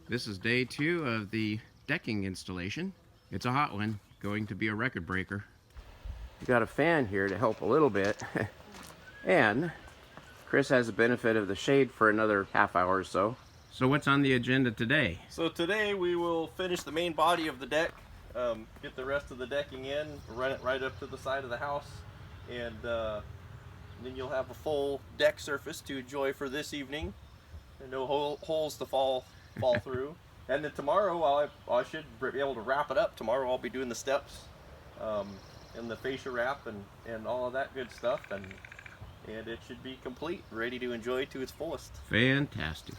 This is day 2 of the decking installation. It's a hot one, going to be a record breaker. We got a fan here to help a little bit. And Chris has the benefit of the shade for another half hour or so. So what's on the agenda today? So today we will finish the main body of the deck, get the rest of the decking in, run it right up to the side of the house, and then you'll have a full deck surface to enjoy for this evening. And no holes to fall through. And then tomorrow I should be able to wrap it up. Tomorrow I'll be doing the steps and the fascia wrap and all of that good stuff, and it should be complete, ready to enjoy to its fullest. Fantastic.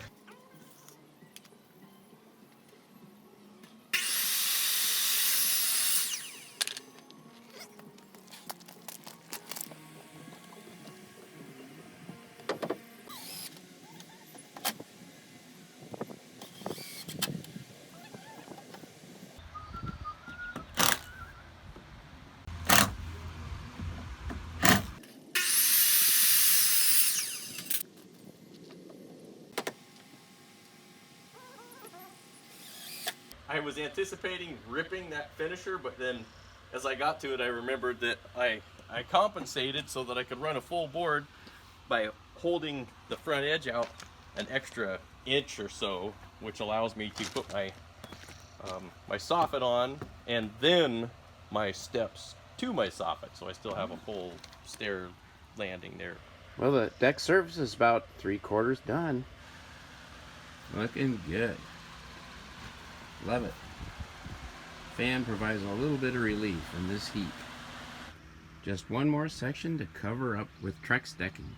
I was anticipating ripping that finisher, but then as I got to it, I remembered that I compensated so that I could run a full board by holding the front edge out an extra inch or so, which allows me to put my my soffit on and then my steps to my soffit, so I still have a full stair landing there. Well, the deck surface is about 3/4 done. Looking good. Love it. Fan provides a little bit of relief from this heat. Just one more section to cover up with Trex decking.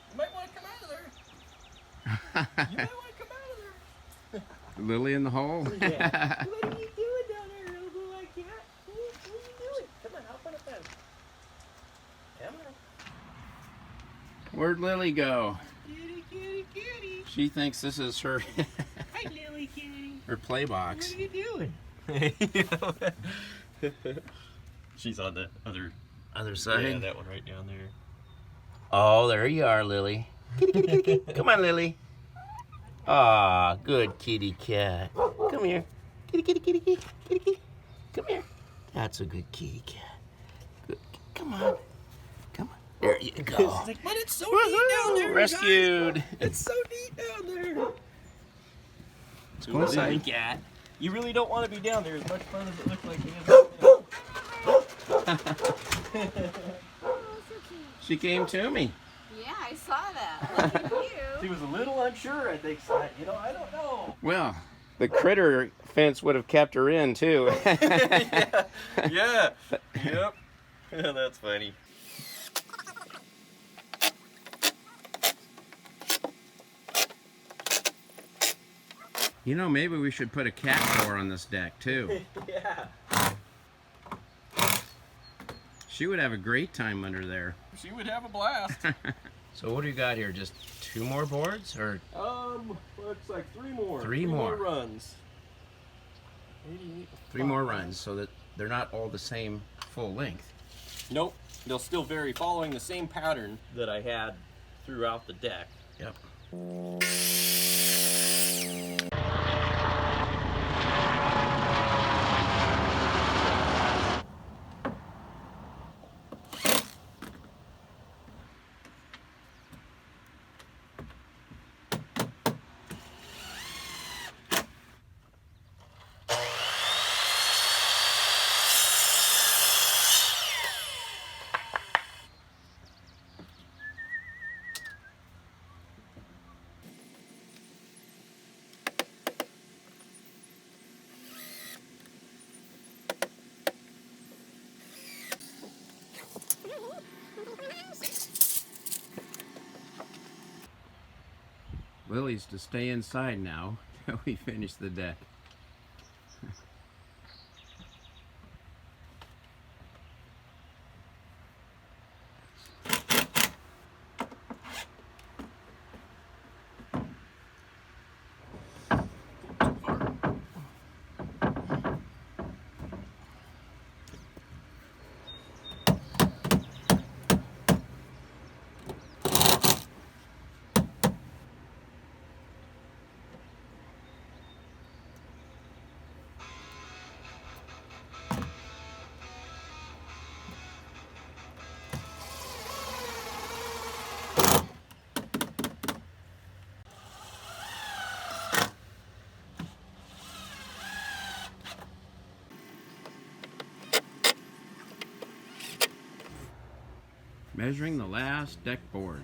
You might want to come out of there. Lily in the hole? Yeah. What are you doing down there, little blue eyed cat? What are you doing? Come on, hop on a fence. Come on. Where'd Lily go? Kitty, kitty, kitty. She thinks this is her Hi, Lily kitty. her play box. What are you doing? She's on the Other side? Yeah, that one right down there. Oh, there you are, Lily. Kitty, kitty, kitty, kitty. Come on, Lily. Ah, good kitty cat. Come here. Kitty, kitty, kitty, kitty, kitty, kitty. Come here. That's a good kitty cat. Good. Come on. Come on. There you go. She's like, but it's so neat down there. Rescued. Guys. It's so neat down there. Let's go inside. Cat. You really don't want to be down there as much fun as it looks like it is. She came to me. Yeah, I saw that. Look at you. She was a little unsure, I think. You know, I don't know. Well, the critter fence would have kept her in, too. Yeah. Yep. That's funny. You know, maybe we should put a cat door on this deck, too. Yeah. She would have a great time under there. She would have a blast. So what do you got here? Just 2 more boards, or? Looks like 3 more. Three more runs. 3 more runs, so that they're not all the same full length. Nope, they'll still vary following the same pattern that I had throughout the deck. Yep. Lily's to stay inside now till we finish the deck. Measuring the last deck board.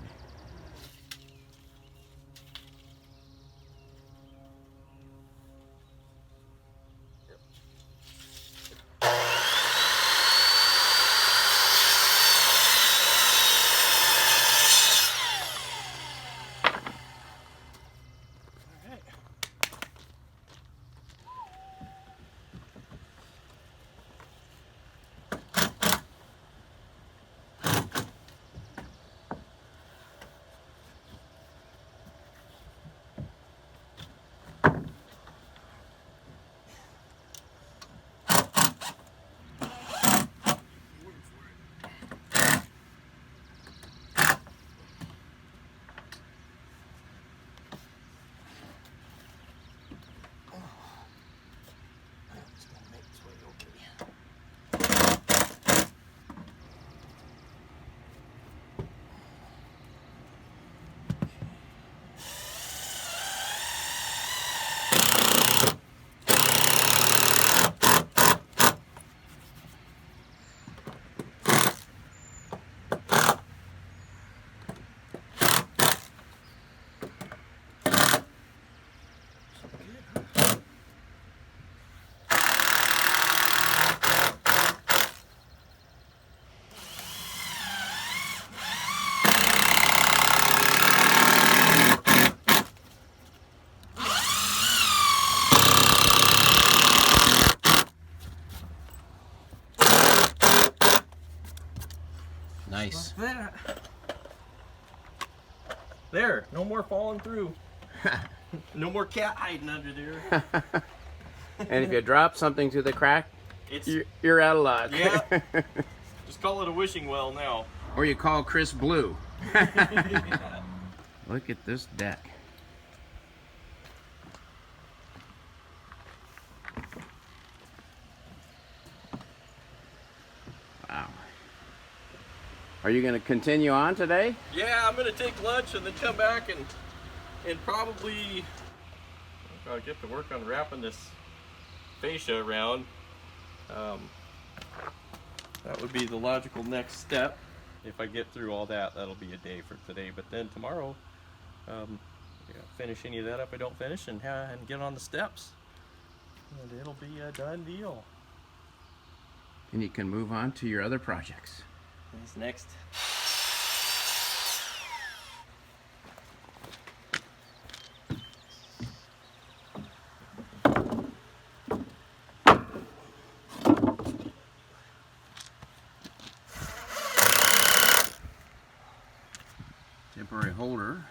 Nice. Like that. There, no more falling through. No more cat hiding under there. And if you drop something to the crack, It's you're out of luck. Yeah. Just call it a wishing well now. Or you call Chris Blue. Look at this deck. Wow. Are you going to continue on today? Yeah, I'm gonna take lunch and then come back and probably I'll get to work on wrapping this fascia around. That would be the logical next step. If I get through all that, that'll be a day for today. But then tomorrow, finish any of that up I don't finish and get on the steps. And it'll be a done deal. And you can move on to your other projects. What's next? Temporary holder.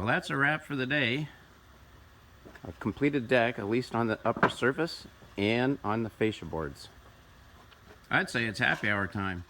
Well, that's a wrap for the day. A completed deck, at least on the upper surface and on the fascia boards. I'd say it's happy hour time.